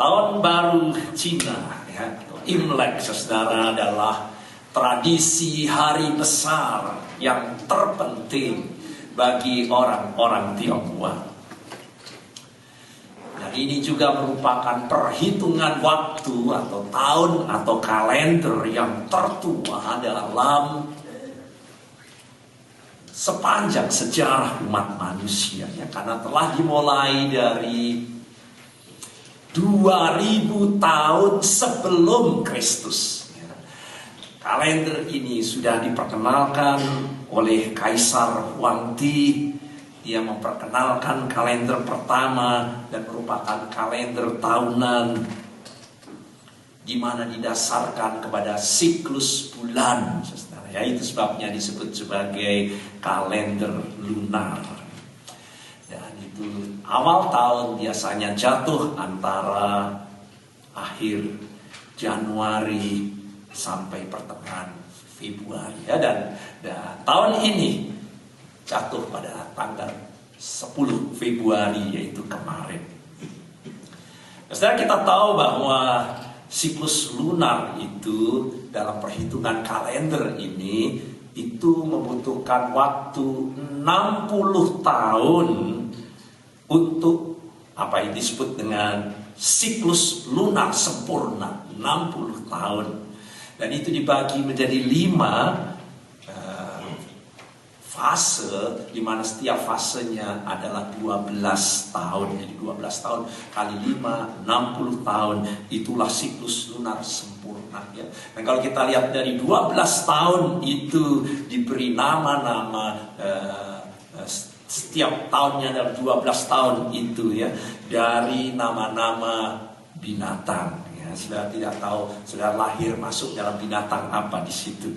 Tahun Baru Cina, ya, Imlek, saudara, adalah tradisi hari besar yang terpenting bagi orang-orang Tionghoa. Dan ini juga merupakan perhitungan waktu atau tahun atau kalender yang tertua dalam sepanjang sejarah umat manusia, ya, karena telah dimulai dari 2000 tahun sebelum Kristus. Kalender ini sudah diperkenalkan oleh Kaisar Huang Ti. Dia memperkenalkan kalender pertama dan merupakan kalender tahunan di mana didasarkan kepada siklus bulan. Ya, itu sebabnya disebut sebagai kalender lunar. Dan itu awal tahun biasanya jatuh antara akhir Januari sampai pertengahan Februari, ya, dan tahun ini jatuh pada tanggal 10 Februari, yaitu kemarin. Setelah kita tahu bahwa siklus lunar itu dalam perhitungan kalender ini itu membutuhkan waktu 60 tahun untuk apa yang disebut dengan siklus lunar sempurna, 60 tahun. Dan itu dibagi menjadi 5 fase, di mana setiap fasenya adalah 12 tahun. Jadi 12 tahun kali 5, 60 tahun, itulah siklus lunar sempurna, ya. Dan kalau kita lihat dari 12 tahun itu diberi nama-nama, setiap tahunnya dalam 12 tahun itu, ya, dari nama-nama binatang. Sudah tidak tahu sudah lahir masuk dalam binatang apa di situ.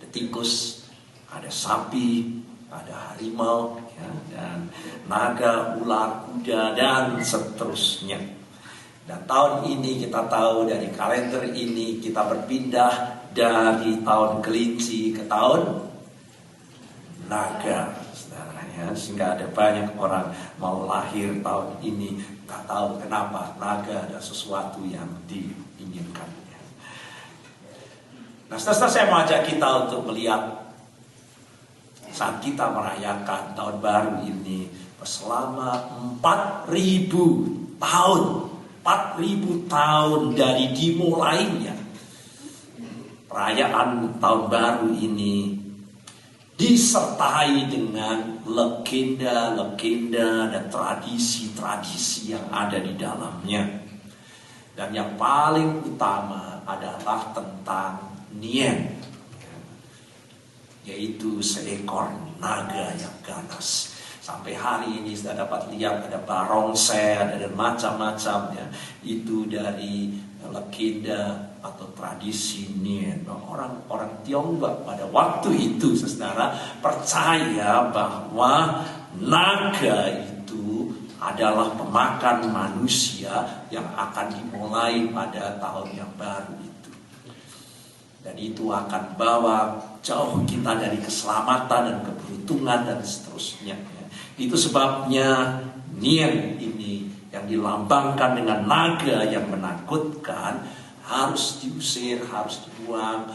Ada tikus, ada sapi, ada harimau, ya, dan naga, ular, kuda, dan seterusnya. Dan tahun ini kita tahu dari kalender ini kita berpindah dari tahun kelinci ke tahun naga. Ya, sehingga ada banyak orang mau lahir tahun ini, tak tahu kenapa naga ada sesuatu yang diinginkan. Nah, setelah saya mau ajak kita untuk melihat saat kita merayakan tahun baru ini selama 4.000 tahun, 4.000 tahun dari dimulainya perayaan tahun baru ini disertai dengan legenda-legenda dan tradisi-tradisi yang ada di dalamnya. Dan yang paling utama adalah tentang Nian, yaitu seekor naga yang ganas. Sampai hari ini sudah dapat lihat ada barongsai, ada macam-macam, ya. Itu dari legenda atau tradisi Nian. Orang-orang Tionghoa pada waktu itu, saudara, percaya bahwa naga itu adalah pemakan manusia yang akan dimulai pada tahun yang baru itu. Dan itu akan bawa jauh kita dari keselamatan dan keberuntungan dan seterusnya. Itu sebabnya Nian ini yang dilambangkan dengan naga yang menakutkan harus diusir, harus dibuang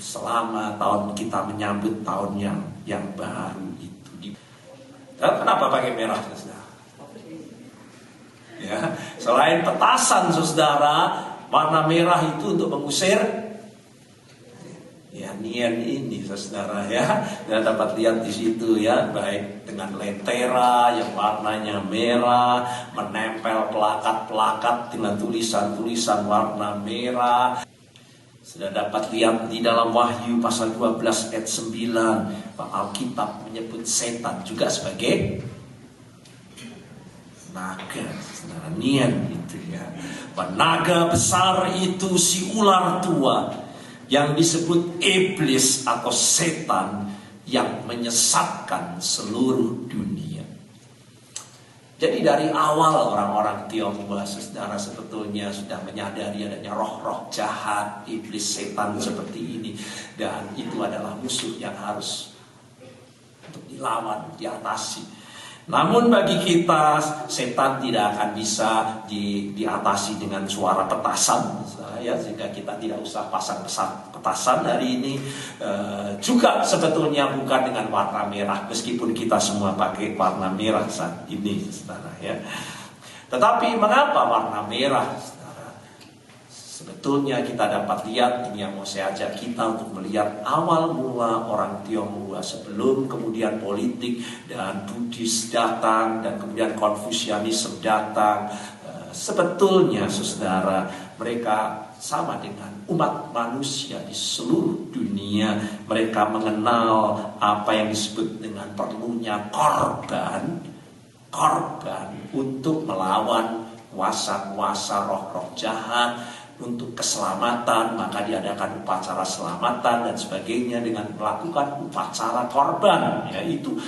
selama tahun kita menyambut tahun yang baru itu. Dan kenapa pakai merah, saudara? Ya, selain petasan, saudara, warna merah itu untuk mengusir ya Nian ini, saudara, ya. Kita dapat lihat di situ, ya, baik dengan lentera yang warnanya merah, menempel plakat-plakat dengan tulisan-tulisan warna merah. Sudah dapat lihat di dalam Wahyu pasal 12 ayat 9, bahwa Alkitab menyebut setan juga sebagai naga, saudara, Nian itu, ya. Naga besar itu si ular tua yang disebut iblis atau setan yang menyesatkan seluruh dunia. Jadi dari awal orang-orang Tionghoa, saudara, sebetulnya sudah menyadari adanya roh-roh jahat, iblis, setan seperti ini. Dan itu adalah musuh yang harus untuk dilawan, diatasi. Namun bagi kita, setan tidak akan bisa diatasi dengan suara petasan, ya, sehingga kita tidak usah pasang petasan hari ini. Juga sebetulnya bukan dengan warna merah, meskipun kita semua pakai warna merah saat ini, saudara, ya. Tetapi mengapa warna merah, saudara? Sebetulnya kita dapat lihat, ini yang mau saya ajak kita untuk melihat awal mula orang Tionghoa sebelum kemudian politik dan Buddhis datang dan kemudian Konfusianisme datang. Sebetulnya, saudara, mereka sama dengan umat manusia di seluruh dunia. Mereka mengenal apa yang disebut dengan perlunya korban untuk melawan kuasa-kuasa roh-roh jahat. Untuk keselamatan, maka diadakan upacara selamatan dan sebagainya dengan melakukan upacara korban. Ya, itu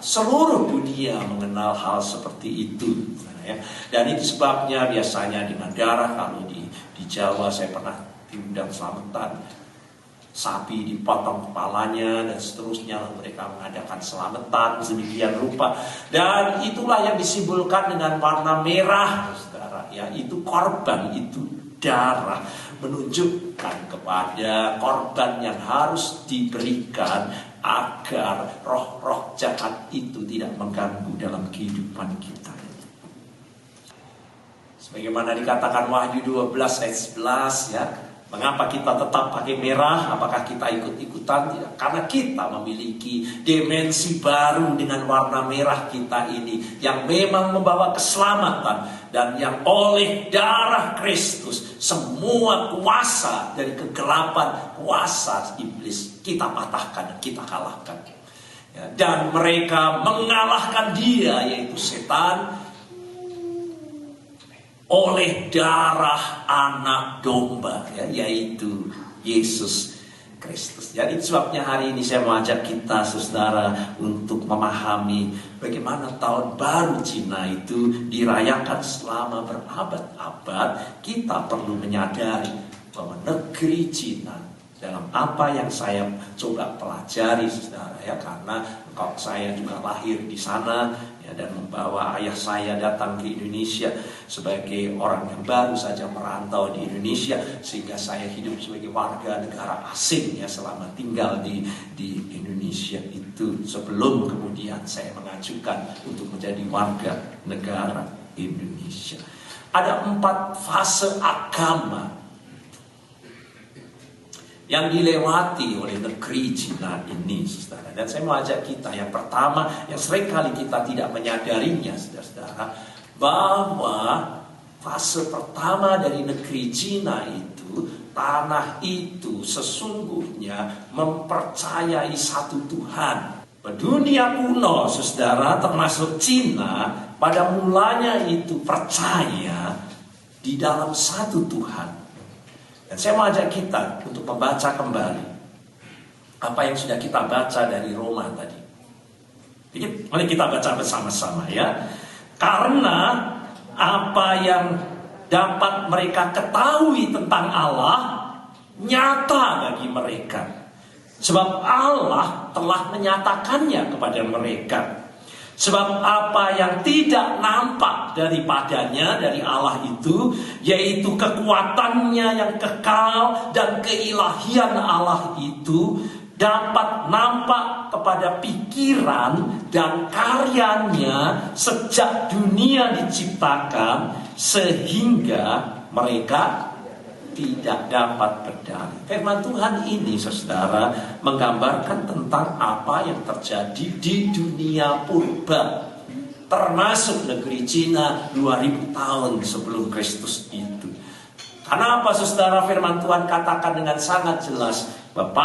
seluruh dunia mengenal hal seperti itu. Ya. Dan itu sebabnya biasanya dengan darah. Kalau di Jawa saya pernah diundang selamatan, sapi dipotong kepalanya dan seterusnya, lalu mereka mengadakan selamatan sedemikian rupa. Dan itulah yang disimbolkan dengan warna merah, saudara. Ya, itu korban, itu darah, menunjukkan kepada korban yang harus diberikan agar roh-roh jahat itu tidak mengganggu dalam kehidupan kita. Sebagaimana dikatakan Wahyu 12 ayat 11, ya. Mengapa kita tetap pakai merah? Apakah kita ikut-ikutan? Tidak. Karena kita memiliki dimensi baru dengan warna merah kita ini, yang memang membawa keselamatan, dan yang oleh darah Kristus semua kuasa dari kegelapan, kuasa iblis kita patahkan dan kita kalahkan. Ya, dan mereka mengalahkan dia, yaitu setan, oleh darah anak domba, ya, yaitu Yesus Kristus. Jadi sebabnya hari ini saya mau ajak kita, saudara, untuk memahami bagaimana tahun baru Cina itu dirayakan selama berabad-abad. Kita perlu menyadari bahwa negeri Cina, dalam apa yang saya coba pelajari, saudara, ya, karena saya juga lahir di sana, ya, dan membawa ayah saya datang ke Indonesia sebagai orang yang baru saja merantau di Indonesia, sehingga saya hidup sebagai warga negara asing, ya, selama tinggal di Indonesia itu, sebelum kemudian saya mengajukan untuk menjadi warga negara Indonesia. Ada 4 fase agama yang dilewati oleh negeri Cina ini, saudara. Dan saya mau ajak kita, yang pertama, yang seringkali kita tidak menyadarinya, saudara, bahwa fase pertama dari negeri Cina itu, tanah itu sesungguhnya mempercayai satu Tuhan. Dunia kuno, saudara, termasuk Cina, pada mulanya itu percaya di dalam satu Tuhan. Dan saya mau ajak kita untuk membaca kembali apa yang sudah kita baca dari Roma tadi. Jadi mari kita baca bersama-sama, ya. Karena apa yang dapat mereka ketahui tentang Allah nyata bagi mereka, sebab Allah telah menyatakannya kepada mereka. Sebab apa yang tidak nampak daripadanya, dari Allah itu, yaitu kekuatannya yang kekal dan keilahian Allah itu, dapat nampak kepada pikiran dan karyanya sejak dunia diciptakan, sehingga mereka tidak dapat berdalih. Firman Tuhan ini, saudara, menggambarkan tentang apa yang terjadi di dunia purba, termasuk negeri Cina 2000 tahun sebelum Kristus itu. Karena apa, saudara? Firman Tuhan katakan dengan sangat jelas bahwa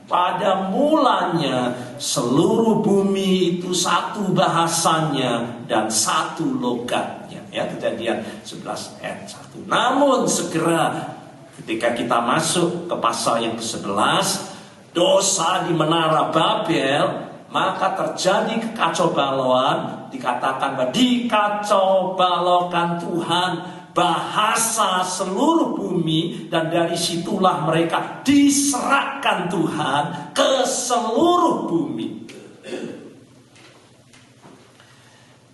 pada mulanya seluruh bumi itu satu bahasanya dan satu logatnya. Ya, Kejadian 11 ayat 1. Namun segera ketika kita masuk ke pasal yang ke-11, dosa di Menara Babel, maka terjadi kekacau balauan. Dikatakan bahwa dikacau balaukan Tuhan bahasa seluruh bumi, dan dari situlah mereka diserahkan Tuhan ke seluruh bumi.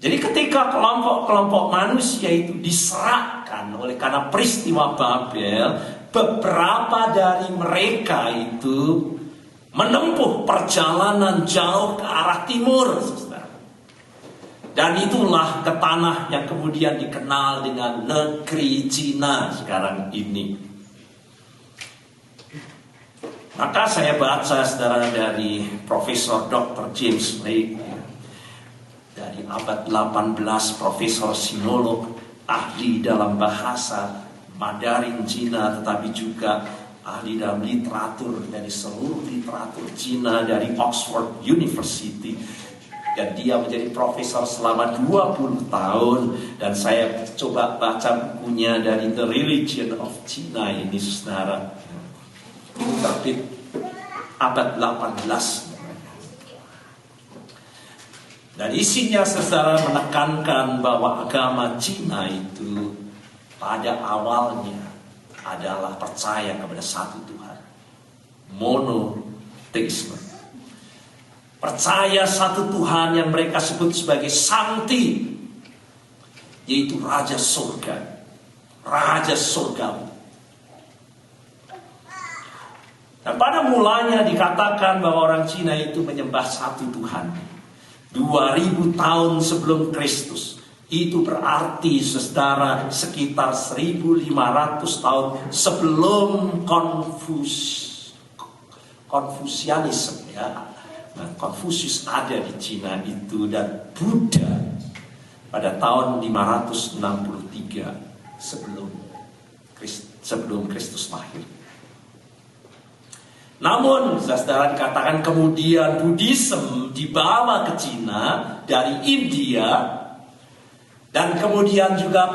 Jadi ketika kelompok-kelompok manusia itu diserahkan oleh karena peristiwa Babel, beberapa dari mereka itu menempuh perjalanan jauh ke arah timur. Dan itulah ke tanah yang kemudian dikenal dengan negeri Cina sekarang ini. Maka saya baca saudara dari Profesor Dr. James Lake, dari abad 18, profesor sinolog, ahli dalam bahasa Mandarin Cina, tetapi juga ahli dalam literatur dari seluruh literatur Cina dari Oxford University. Dan dia menjadi profesor selama 20 tahun. Dan saya coba baca bukunya dari The Religion of China ini, saudara. Terbit abad 18. Dan isinya saudara menekankan bahwa agama Cina itu pada awalnya adalah percaya kepada satu Tuhan. Monoteisme. Percaya satu Tuhan yang mereka sebut sebagai Sangti, yaitu Raja Surga. Raja Surgawi. Dan pada mulanya dikatakan bahwa orang Cina itu menyembah satu Tuhan. 2000 tahun sebelum Kristus. Itu berarti saudara sekitar 1500 tahun sebelum Konfusianisme ya. Nah, Konfusius ada di Cina itu, dan Buddha pada tahun 563 sebelum Kristus lahir. Namun, saudara, dikatakan kemudian Buddhisme dibawa ke Cina dari India, dan kemudian juga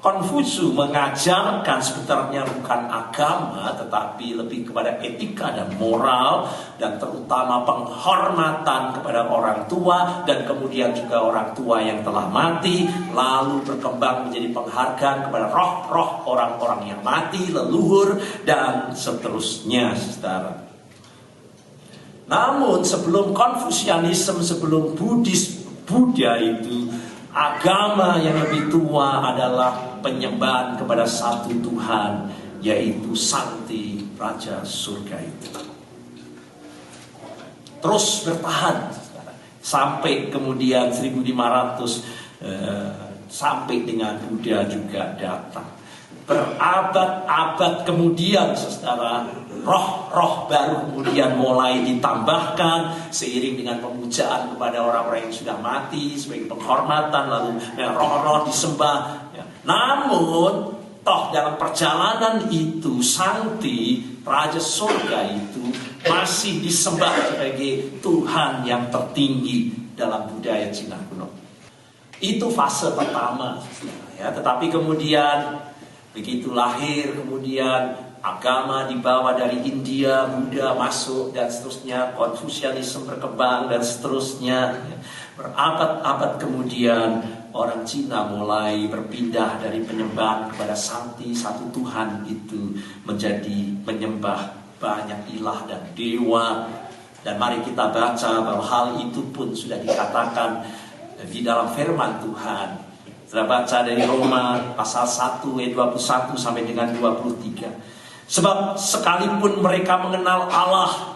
Konfusius mengajarkan sebenarnya bukan agama, tetapi lebih kepada etika dan moral, dan terutama penghormatan kepada orang tua, dan kemudian juga orang tua yang telah mati, lalu berkembang menjadi penghargaan kepada roh-roh orang-orang yang mati, leluhur, dan seterusnya, saudara. Namun sebelum Konfusianisme, sebelum Buddha itu, agama yang lebih tua adalah penyembahan kepada satu Tuhan, yaitu Sangti, Raja Surga itu. Terus bertahan sampai kemudian 1500 sampai dengan Buddha juga datang. Berabad-abad kemudian, saudara, roh-roh baru kemudian mulai ditambahkan seiring dengan pemujaan kepada orang-orang yang sudah mati sebagai penghormatan, lalu roh-roh disembah. Namun, toh dalam perjalanan itu Sangti, Raja Surga itu masih disembah sebagai Tuhan yang tertinggi dalam budaya Cina kuno. Itu fase pertama, ya. Tetapi kemudian begitu lahir, kemudian agama dibawa dari India, Buddha masuk, dan seterusnya, Konfusianisme berkembang, dan seterusnya. Berabad-abad kemudian, orang Cina mulai berpindah dari penyembahan kepada Sangti, satu Tuhan itu, menjadi menyembah banyak ilah dan dewa. Dan mari kita baca bahwa hal itu pun sudah dikatakan di dalam firman Tuhan. Kita baca dari Roma pasal 1 ayat 21 sampai dengan 23. Sebab sekalipun mereka mengenal Allah,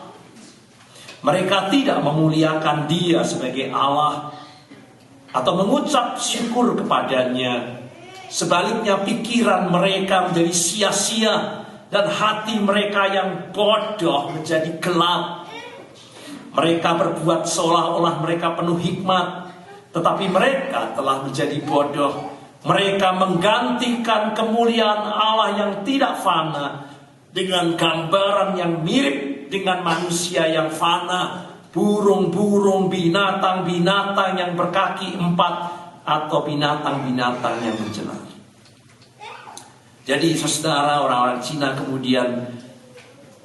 mereka tidak memuliakan Dia sebagai Allah atau mengucap syukur kepadanya. Sebaliknya pikiran mereka menjadi sia-sia, dan hati mereka yang bodoh menjadi gelap. Mereka berbuat seolah-olah mereka penuh hikmat, tetapi mereka telah menjadi bodoh. Mereka menggantikan kemuliaan Allah yang tidak fana dengan gambaran yang mirip dengan manusia yang fana, burung-burung, binatang-binatang yang berkaki 4, atau binatang-binatang yang menjelar. Jadi saudara, orang-orang Cina kemudian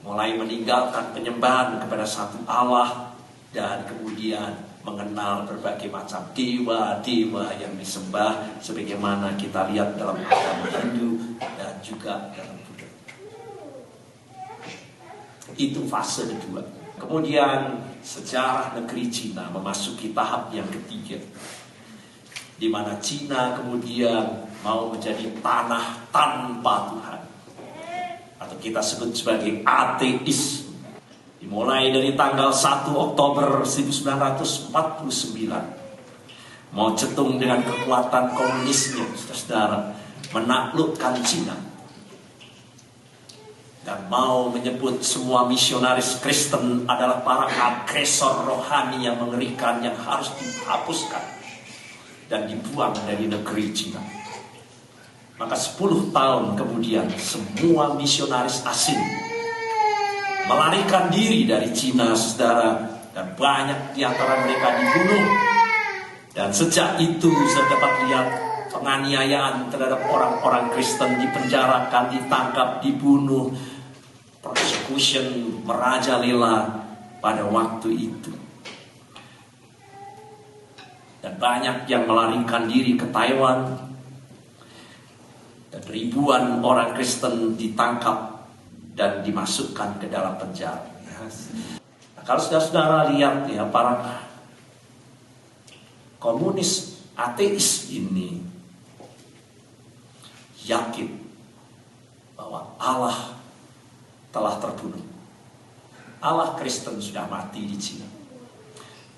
mulai meninggalkan penyembahan kepada satu Allah, dan kemudian mengenal berbagai macam dewa-dewa yang disembah, sebagaimana kita lihat dalam agama Hindu dan juga dalam Buddha. Itu fase kedua. Kemudian sejarah negeri Cina memasuki tahap yang ketiga, di mana Cina kemudian mau menjadi tanah tanpa Tuhan, atau kita sebut sebagai ateis. Dimulai dari tanggal 1 Oktober 1949, mau cetung dengan kekuatan komunisnya, saudara, menaklukkan Cina, dan mau menyebut semua misionaris Kristen adalah para agresor rohani yang mengerikan, yang harus dihapuskan dan dibuang dari negeri Cina. Maka 10 tahun kemudian semua misionaris asing melarikan diri dari Cina, saudara, dan banyak di antara mereka dibunuh. Dan sejak itu saya dapat lihat penganiayaan terhadap orang-orang Kristen, dipenjarakan, ditangkap, dibunuh. Persecution merajalela pada waktu itu. Dan banyak yang melarikan diri ke Taiwan. Dan ribuan orang Kristen ditangkap dan dimasukkan ke dalam penjara. Nah, kalau saudara-saudara lihat ya, para komunis ateis ini yakin bahwa Allah telah terbunuh. Allah Kristen sudah mati di Cina.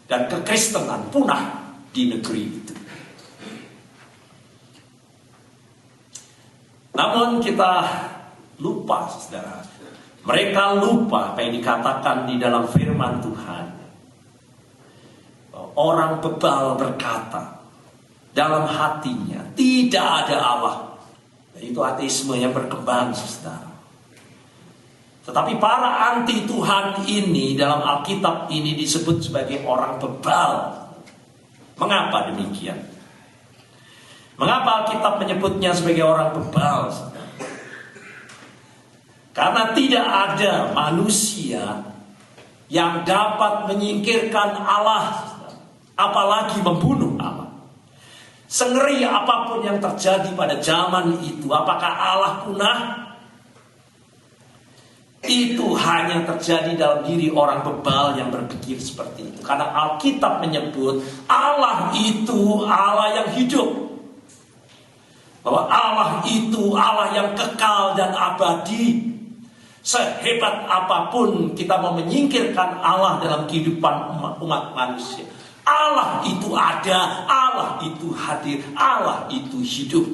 Dan kekristenan punah di negeri itu. Namun kita lupa, saudara. Mereka lupa apa yang dikatakan di dalam firman Tuhan. Orang bebal berkata dalam hatinya, tidak ada Allah. Dan itu ateisme yang berkembang, saudara. Tetapi para anti Tuhan ini dalam Alkitab ini disebut sebagai orang bebal. Mengapa demikian? Mengapa Alkitab menyebutnya sebagai orang bebal? Karena tidak ada manusia yang dapat menyingkirkan Allah, apalagi membunuh Allah. Sengeri apapun yang terjadi pada zaman itu, apakah Allah punah? Itu hanya terjadi dalam diri orang bebal yang berpikir seperti itu. Karena Alkitab menyebut Allah itu Allah yang hidup. Bahwa Allah itu Allah yang kekal dan abadi. Sehebat apapun kita mau menyingkirkan Allah dalam kehidupan umat manusia, Allah itu ada, Allah itu hadir, Allah itu hidup.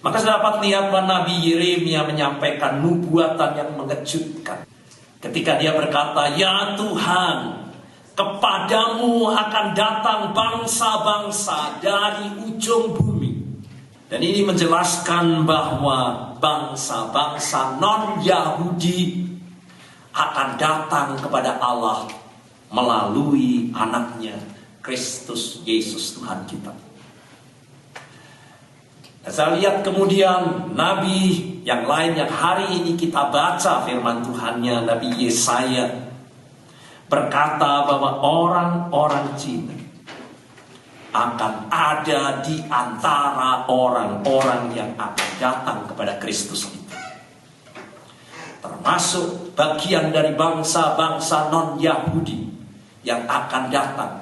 Maka saya dapat lihat bahwa Nabi Yeremia menyampaikan nubuatan yang mengejutkan. Ketika dia berkata, ya Tuhan, kepadamu akan datang bangsa-bangsa dari ujung bumi. Dan ini menjelaskan bahwa bangsa-bangsa non-Yahudi akan datang kepada Allah melalui anaknya, Kristus Yesus Tuhan kita. Dan saya lihat kemudian Nabi yang lain yang hari ini kita baca firman Tuhannya, Nabi Yesaya berkata bahwa orang-orang Cina akan ada di antara orang-orang yang akan datang kepada Kristus itu. Termasuk bagian dari bangsa-bangsa non-Yahudi yang akan datang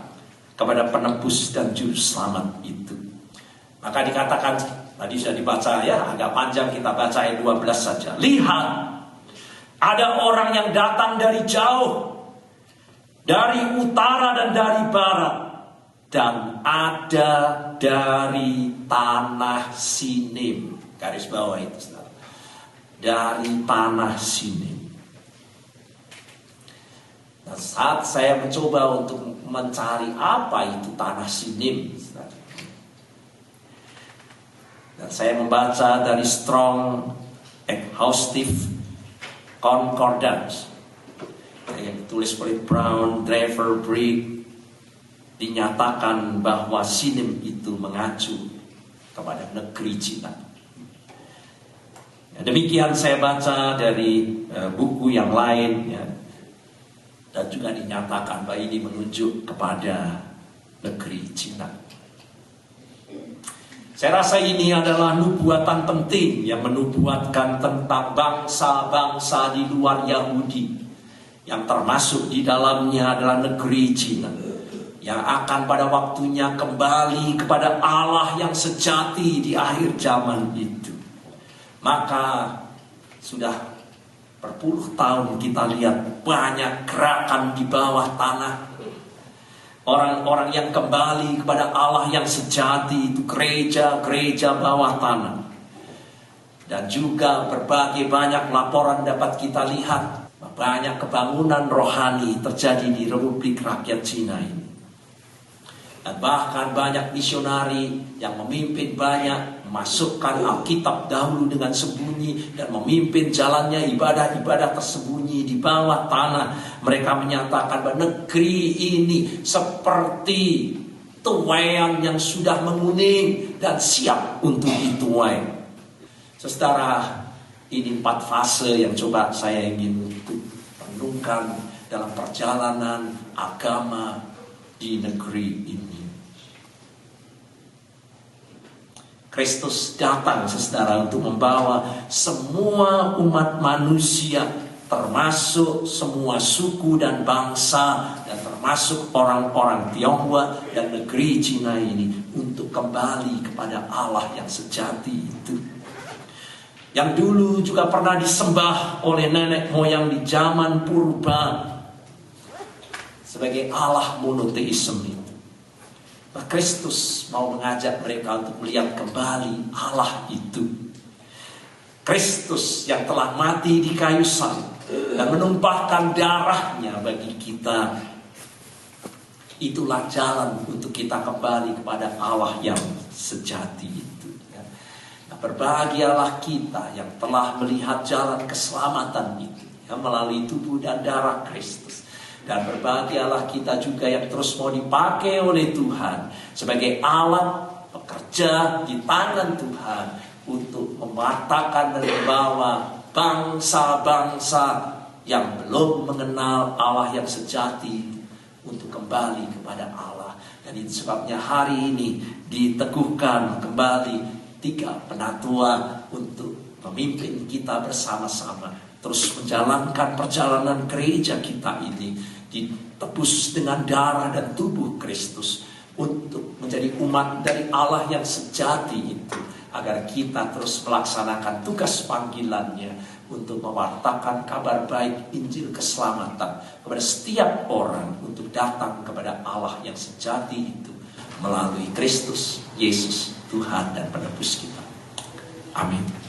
kepada penebus dan juru selamat itu. Maka dikatakan, tadi sudah dibaca ya, agak panjang kita baca ayat 12 saja. Lihat, ada orang yang datang dari jauh, dari utara dan dari barat, dan ada dari tanah Sinim. Garis bawah itu, saudara. Dari tanah Sinim. Nah, saat saya mencoba untuk mencari apa itu tanah Sinim, saudara, dan saya membaca dari Strong Exhaustive Concordance yang ditulis oleh Brown, Driver, Brigg, dinyatakan bahwa Sinim itu mengacu kepada negeri Cina. Ya, demikian saya baca dari buku yang lain ya, dan juga dinyatakan bahwa ini menunjuk kepada negeri Cina. Saya rasa ini adalah nubuatan penting yang menubuatkan tentang bangsa-bangsa di luar Yahudi yang termasuk di dalamnya adalah negeri Cina, yang akan pada waktunya kembali kepada Allah yang sejati di akhir zaman itu. Maka sudah berpuluh tahun kita lihat banyak gerakan di bawah tanah. Orang-orang yang kembali kepada Allah yang sejati itu gereja-gereja bawah tanah. Dan juga berbagai banyak laporan dapat kita lihat banyak kebangunan rohani terjadi di Republik Rakyat Cina ini. Dan bahkan banyak misionari yang memimpin banyak memasukkan Alkitab dahulu dengan sembunyi dan memimpin jalannya ibadah-ibadah tersembunyi di bawah tanah. Mereka menyatakan bahwa negeri ini seperti tuaian yang sudah menguning dan siap untuk dituai. Saudara, ini 4 fase yang coba saya ingin renungkan dalam perjalanan agama di negeri ini. Kristus datang, saudara, untuk membawa semua umat manusia, termasuk semua suku dan bangsa, dan termasuk orang-orang Tionghoa dan negeri Cina ini, untuk kembali kepada Allah yang sejati itu. Yang dulu juga pernah disembah oleh nenek moyang di zaman purba sebagai Allah monoteisme itu. Kristus mau mengajak mereka untuk melihat kembali Allah itu. Kristus yang telah mati di kayu salib dan menumpahkan darahnya bagi kita. Itulah jalan untuk kita kembali kepada Allah yang sejati itu. Nah, berbahagialah kita yang telah melihat jalan keselamatan itu melalui tubuh dan darah Kristus. Dan berbahagialah kita juga yang terus mau dipakai oleh Tuhan sebagai alat pekerja di tangan Tuhan untuk mematakan dan membawa bangsa-bangsa yang belum mengenal Allah yang sejati untuk kembali kepada Allah. Dan itu sebabnya hari ini diteguhkan kembali 3 penatua untuk memimpin kita bersama-sama terus menjalankan perjalanan gereja kita ini, ditebus dengan darah dan tubuh Kristus untuk menjadi umat dari Allah yang sejati itu, agar kita terus melaksanakan tugas panggilannya untuk mewartakan kabar baik Injil keselamatan kepada setiap orang untuk datang kepada Allah yang sejati itu melalui Kristus Yesus Tuhan dan Penebus kita. Amin.